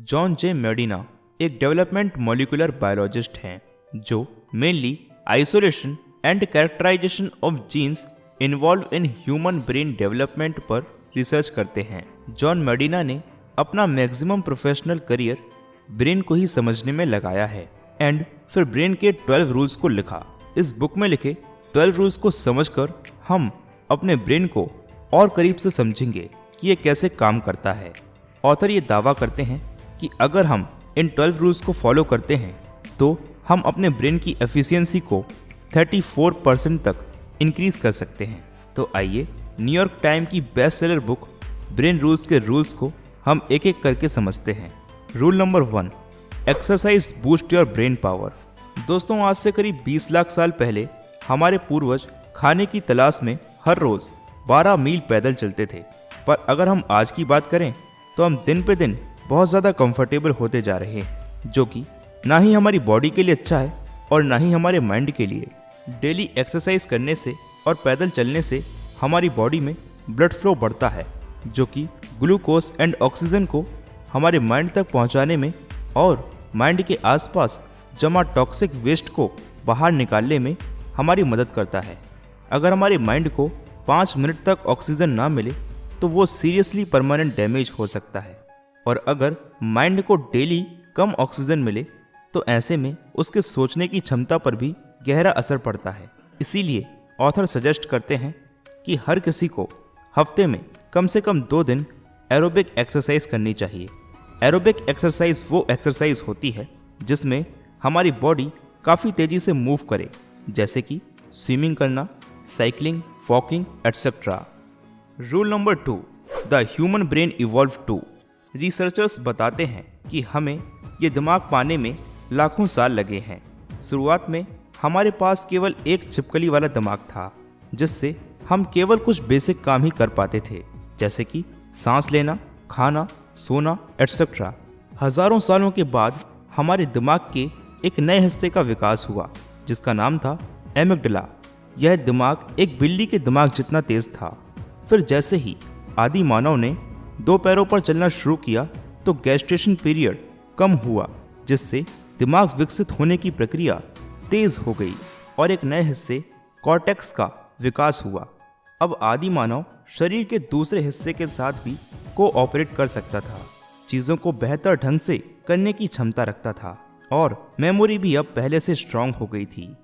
John जे मेडिना एक development molecular biologist हैं जो mainly isolation and characterisation of genes involve in human brain development पर research करते हैं। जॉन मेडिना ने अपना मैक्सिमम प्रोफेशनल करियर ब्रेन को ही समझने में लगाया है एंड फिर ब्रेन के 12 रूल्स को लिखा। इस बुक में लिखे 12 रूल्स को समझकर हम अपने ब्रेन को और करीब से समझेंगे कि ये कैसे काम करता है। ऑथर ये दावा करते हैं कि अगर हम इन 12 रूल्स को फॉलो करते हैं तो हम अपने ब्रेन की एफिशिएंसी को 34% तक इंक्रीज कर सकते हैं। तो आइए न्यूयॉर्क टाइम की best seller book brain rules के रूल्स को हम एक एक करके समझते हैं। Rule number 1, exercise boost your brain power. दोस्तों, आज से करीब 20 लाख साल पहले हमारे पूर्वज खाने की तलाश में हर रोज 12 मील पैदल चलते थे। पर अगर हम आज की बात करें तो हम दिन पे दिन बहुत ज़्यादा कंफर्टेबल होते जा रहे हैं, जो कि ना ही हमारी बॉडी के लिए अच्छा है और ना ही हमारे माइंड के लिए। डेली एक्सरसाइज करने से और पैदल चलने से हमारी बॉडी में ब्लड फ्लो बढ़ता है, जो कि ग्लूकोज एंड ऑक्सीजन को हमारे माइंड तक पहुंचाने में और माइंड के आसपास जमा टॉक्सिक वेस्ट को बाहर निकालने में हमारी मदद करता है। अगर हमारे माइंड को 5 मिनट तक ऑक्सीजन ना मिले तो वो सीरियसली परमानेंट डैमेज हो सकता है, और अगर माइंड को डेली कम ऑक्सीजन मिले तो ऐसे में उसके सोचने की क्षमता पर भी गहरा असर पड़ता है। इसीलिए ऑथर सजेस्ट करते हैं कि हर किसी को हफ्ते में कम से कम 2 दिन एरोबिक एक्सरसाइज करनी चाहिए। एरोबिक एक्सरसाइज वो एक्सरसाइज होती है जिसमें हमारी बॉडी काफ़ी तेज़ी से मूव करे, जैसे कि स्विमिंग करना, cycling, walking etcetera. Rule number 2, the human brain evolve too. Researchers बताते हैं कि हमें ये दिमाग पाने में लाखों साल लगे हैं। शुरुआत में हमारे पास केवल एक छिपकली वाला दिमाग था, जिससे हम केवल कुछ बेसिक काम ही कर पाते थे, जैसे कि सांस लेना, खाना, सोना एटसेट्रा। हजारों सालों के बाद हमारे दिमाग के एक नए हिस्से का विकास हुआ जिसका नाम था एमिगडाला। यह दिमाग एक बिल्ली के दिमाग जितना तेज था। फिर जैसे ही आदि मानव ने 2 पैरों पर चलना शुरू किया तो गेस्टेशन पीरियड कम हुआ, जिससे दिमाग विकसित होने की प्रक्रिया तेज हो गई और एक नए हिस्से कॉर्टेक्स का विकास हुआ। अब आदि मानव शरीर के दूसरे हिस्से के साथ भी कोऑपरेट कर सकता था, चीज़ों को बेहतर ढंग से करने की क्षमता रखता था और मेमोरी भी अब पहले से स्ट्रांग हो गई थी।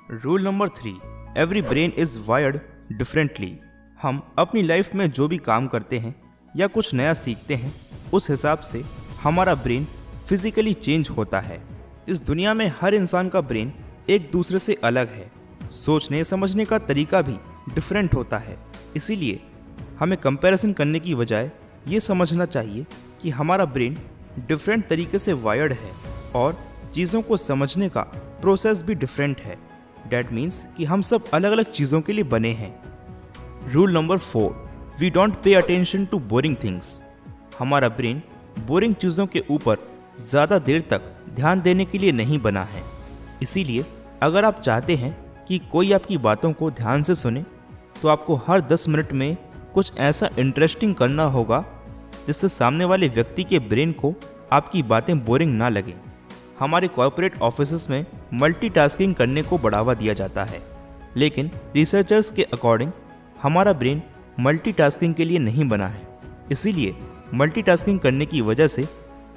Rule number 3, every brain is wired differently. हम अपनी लाइफ में जो भी काम करते हैं या कुछ नया सीखते हैं, उस हिसाब से हमारा ब्रेन फिजिकली चेंज होता है। इस दुनिया में हर इंसान का ब्रेन एक दूसरे से अलग है। सोचने समझने का तरीका भी डिफरेंट होता है। इसीलिए हमें कंपैरिजन करने की बजाय ये समझना चाहिए कि हमारा ब्रेन डिफरेंट तरीके से वायर्ड है और चीज़ों को समझने का प्रोसेस भी डिफरेंट है। डैट मीन्स कि हम सब अलग अलग चीज़ों के लिए बने हैं। Rule number 4, we don't pay attention to boring things. हमारा ब्रेन बोरिंग चीज़ों के ऊपर ज़्यादा देर तक ध्यान देने के लिए नहीं बना है। इसीलिए अगर आप चाहते हैं कि कोई आपकी बातों को ध्यान से सुने तो आपको हर 10 मिनट में कुछ ऐसा इंटरेस्टिंग करना होगा जिससे सामने वाले व्यक्ति के ब्रेन को आपकी बातें बोरिंग ना लगें। हमारे कॉर्पोरेट ऑफिसेस में मल्टीटास्किंग करने को बढ़ावा दिया जाता है, लेकिन रिसर्चर्स के अकॉर्डिंग हमारा ब्रेन मल्टीटास्किंग के लिए नहीं बना है। इसीलिए मल्टीटास्किंग करने की वजह से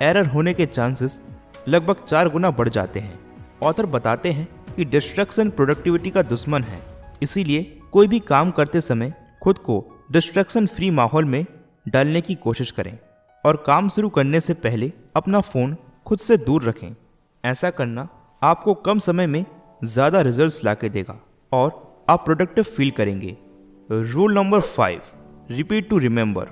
एरर होने के चांसेस लगभग 4 गुना बढ़ जाते हैं। ऑथर बताते हैं कि डिस्ट्रैक्शन प्रोडक्टिविटी का दुश्मन है। इसीलिए कोई भी काम करते समय खुद को डिस्ट्रैक्शन फ्री माहौल में डालने की कोशिश करें और काम शुरू करने से पहले अपना फ़ोन खुद से दूर रखें। ऐसा करना आपको कम समय में ज़्यादा रिजल्ट्स ला के देगा और आप प्रोडक्टिव फील करेंगे। Rule number 5, repeat to remember.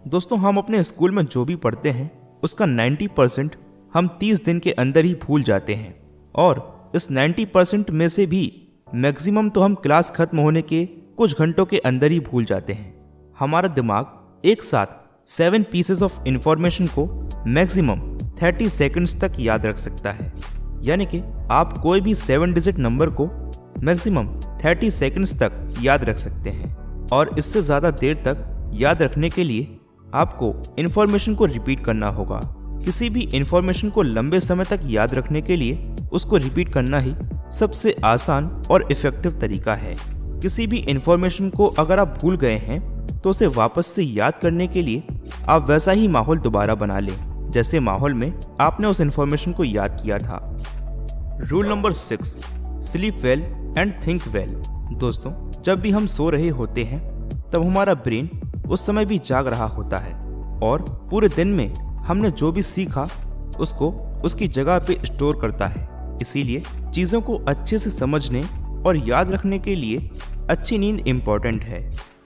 दोस्तों, हम अपने स्कूल में जो भी पढ़ते हैं उसका 90% हम 30 दिन के अंदर ही भूल जाते हैं, और इस 90% में से भी मैक्सिमम तो हम क्लास खत्म होने के कुछ घंटों के अंदर ही भूल जाते हैं। हमारा दिमाग एक साथ 7 पीसेस ऑफ इंफॉर्मेशन को मैक्सिमम 30 सेकंड्स तक याद रख सकता है। यानी कि आप कोई भी 7 डिजिट नंबर को मैक्सिमम 30 सेकंड्स तक याद रख सकते हैं, और इससे ज़्यादा देर तक याद रखने के लिए आपको इन्फॉर्मेशन को रिपीट करना होगा। किसी भी इंफॉर्मेशन को लंबे समय तक याद रखने के लिए उसको रिपीट करना ही सबसे आसान और इफेक्टिव तरीका है। किसी भी इंफॉर्मेशन को अगर आप भूल गए हैं तो उसे वापस से याद करने के लिए आप वैसा ही माहौल दोबारा बना लें जैसे माहौल में आपने उस इंफॉर्मेशन को याद किया था। Rule number 6, sleep well and think well. दोस्तों, जब भी हम सो रहे होते हैं तब हमारा ब्रेन उस समय भी जाग रहा होता है और पूरे दिन में हमने जो भी सीखा उसको उसकी जगह पे स्टोर करता है। इसीलिए चीज़ों को अच्छे से समझने और याद रखने के लिए अच्छी नींद इम्पॉर्टेंट है।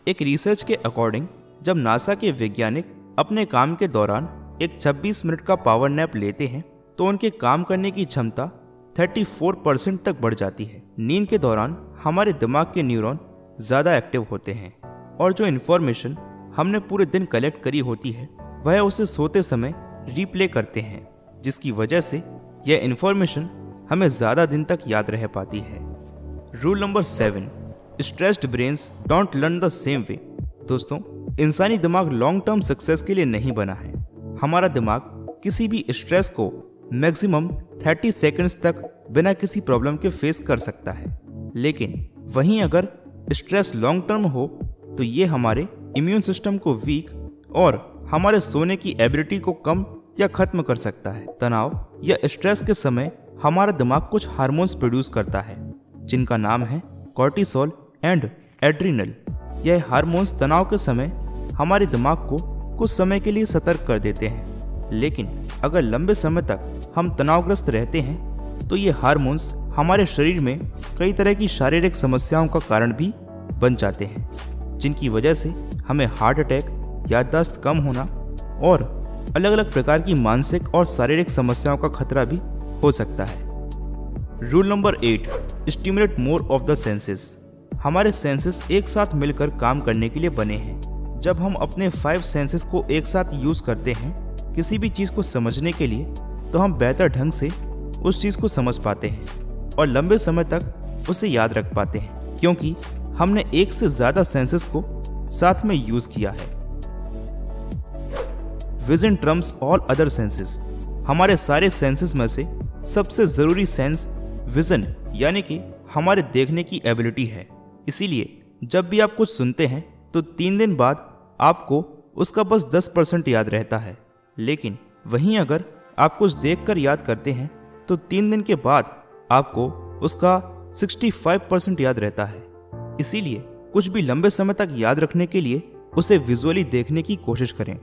एक रिसर्च के अकॉर्डिंग जब नासा के वैज्ञानिक अपने काम के दौरान एक 26 मिनट का पावर नैप लेते हैं तो उनके काम करने की क्षमता 34% तक बढ़ जाती है। नींद के दौरान हमारे दिमाग के न्यूरॉन ज़्यादा एक्टिव होते हैं और जो इन्फॉर्मेशन हमने पूरे दिन कलेक्ट करी होती है वह उसे सोते समय रिप्ले करते हैं, जिसकी वजह से यह इन्फॉर्मेशन हमें ज़्यादा दिन तक याद रह पाती है। Rule number 7, stressed brains don't learn the same way. दोस्तों, इंसानी दिमाग लॉन्ग टर्म सक्सेस के लिए नहीं बना है। हमारा दिमाग किसी भी स्ट्रेस को मैक्सिमम 30 सेकंड्स तक बिना किसी प्रॉब्लम के फेस कर सकता है, लेकिन वहीं अगर स्ट्रेस लॉन्ग टर्म हो तो ये हमारे इम्यून सिस्टम को वीक और हमारे सोने की एबिलिटी को कम या खत्म कर सकता है। तनाव या स्ट्रेस के समय हमारा दिमाग कुछ हार्मोन्स प्रोड्यूस करता है जिनका नाम है कॉर्टिसोल एंड एड्रिनल। यह हार्मोन्स तनाव के समय हमारे दिमाग को कुछ समय के लिए सतर्क कर देते हैं, लेकिन अगर लंबे समय तक हम तनावग्रस्त रहते हैं तो ये हार्मोन्स हमारे शरीर में कई तरह की शारीरिक समस्याओं का कारण भी बन जाते हैं, जिनकी वजह से हमें हार्ट अटैक, याददाश्त कम होना और अलग अलग प्रकार की मानसिक और शारीरिक समस्याओं का खतरा भी हो सकता है। Rule number 8, stimulate more of the senses. हमारे सेंसेस एक साथ मिलकर काम करने के लिए बने हैं। जब हम अपने 5 सेंसेस को एक साथ यूज करते हैं किसी भी चीज़ को समझने के लिए तो हम बेहतर ढंग से उस चीज़ को समझ पाते हैं और लंबे समय तक उसे याद रख पाते हैं, क्योंकि हमने एक से ज़्यादा सेंसेस को साथ में यूज किया है। Vision Trump's all other senses. हमारे सारे सेंसेस में से सबसे ज़रूरी सेंस विजन यानी कि हमारे देखने की एबिलिटी है। इसीलिए जब भी आप कुछ सुनते हैं तो 3 दिन बाद आपको उसका बस 10% याद रहता है, लेकिन वहीं अगर आप कुछ देखकर याद करते हैं तो 3 दिन के बाद आपको उसका 65% याद रहता है। इसीलिए कुछ भी लंबे समय तक याद रखने के लिए उसे विजुअली देखने की कोशिश करें।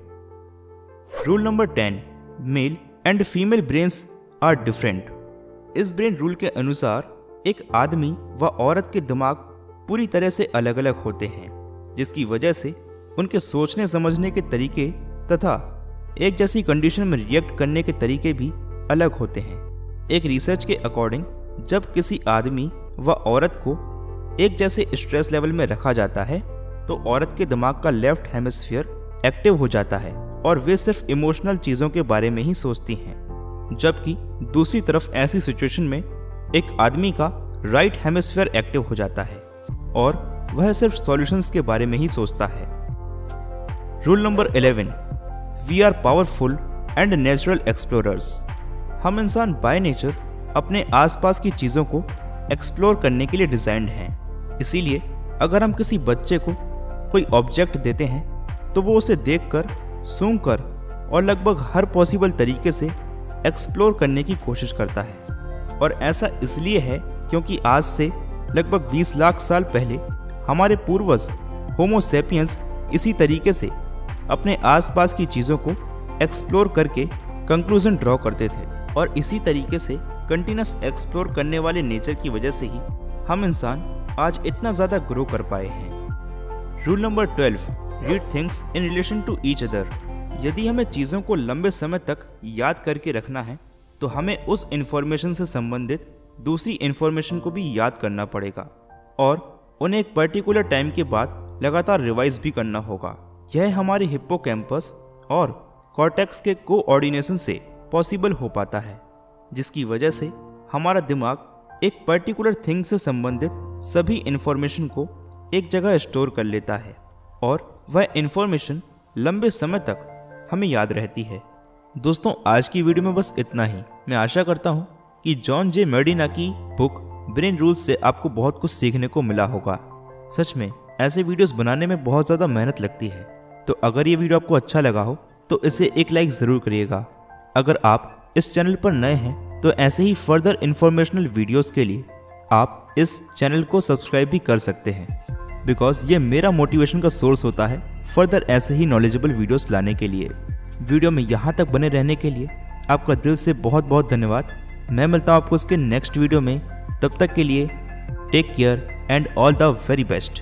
Rule number 10, male and female brains are different. इस ब्रेन रूल के अनुसार एक आदमी व औरत के दिमाग पूरी तरह से अलग अलग होते हैं, जिसकी वजह से उनके सोचने समझने के तरीके तथा एक जैसी कंडीशन में रिएक्ट करने के तरीके भी अलग होते हैं। एक रिसर्च के अकॉर्डिंग जब किसी आदमी व औरत को एक जैसे स्ट्रेस लेवल में रखा जाता है तो औरत के दिमाग का लेफ्ट हेमिस्फीयर एक्टिव हो जाता है और वे सिर्फ इमोशनल चीज़ों के बारे में ही सोचती हैं, जबकि दूसरी तरफ ऐसी सिचुएशन में एक आदमी का राइट हेमिस्फीयर एक्टिव हो जाता है और वह सिर्फ सॉल्यूशंस के बारे में ही सोचता है। Rule number 11, we are powerful and natural explorers. हम इंसान बाय नेचर अपने आसपास की चीज़ों को एक्सप्लोर करने के लिए डिज़ाइंड हैं। इसीलिए अगर हम किसी बच्चे को कोई ऑब्जेक्ट देते हैं तो वो उसे देखकर, सूंघकर और लगभग हर पॉसिबल तरीके से एक्सप्लोर करने की कोशिश करता है। और ऐसा इसलिए है क्योंकि आज से लगभग 20 लाख साल पहले हमारे पूर्वज होमो सेपियंस इसी तरीके से अपने आसपास की चीज़ों को एक्सप्लोर करके कंक्लूजन ड्रॉ करते थे। और इसी तरीके से कंटिन्यूस एक्सप्लोर करने वाले नेचर की वजह से ही हम इंसान आज इतना ज़्यादा ग्रो कर पाए हैं। Rule number 12, read things in relation to each other. यदि हमें चीज़ों को लंबे समय तक याद करके रखना है तो हमें उस इन्फॉर्मेशन से संबंधित दूसरी इन्फॉर्मेशन को भी याद करना पड़ेगा और उन्हें एक पर्टिकुलर टाइम के बाद लगातार रिवाइज भी करना होगा। यह हमारे हिप्पोकैम्पस और कॉर्टेक्स के कोऑर्डिनेशन से पॉसिबल हो पाता है, जिसकी वजह से हमारा दिमाग एक पर्टिकुलर थिंग से संबंधित सभी इन्फॉर्मेशन को एक जगह स्टोर कर लेता है और वह इन्फॉर्मेशन लंबे समय तक हमें याद रहती है। दोस्तों आज की वीडियो में बस इतना ही। मैं आशा करता हूँ कि जॉन जे मेडिना की बुक ब्रेन रूल्स से आपको बहुत कुछ सीखने को मिला होगा। सच में ऐसे वीडियोस बनाने में बहुत ज़्यादा मेहनत लगती है। तो अगर ये वीडियो आपको अच्छा लगा हो तो इसे एक लाइक ज़रूर करिएगा। अगर आप इस चैनल पर नए हैं तो ऐसे ही फर्दर इंफॉर्मेशनल वीडियोस के लिए आप इस चैनल को सब्सक्राइब भी कर सकते हैं, बिकॉज ये मेरा मोटिवेशन का सोर्स होता है फर्दर ऐसे ही नॉलेजेबल वीडियोस लाने के लिए। वीडियो में यहाँ तक बने रहने के लिए आपका दिल से बहुत बहुत धन्यवाद। मैं मिलता हूँ आपको इसके नेक्स्ट वीडियो में। तब तक के लिए take care and all the very best.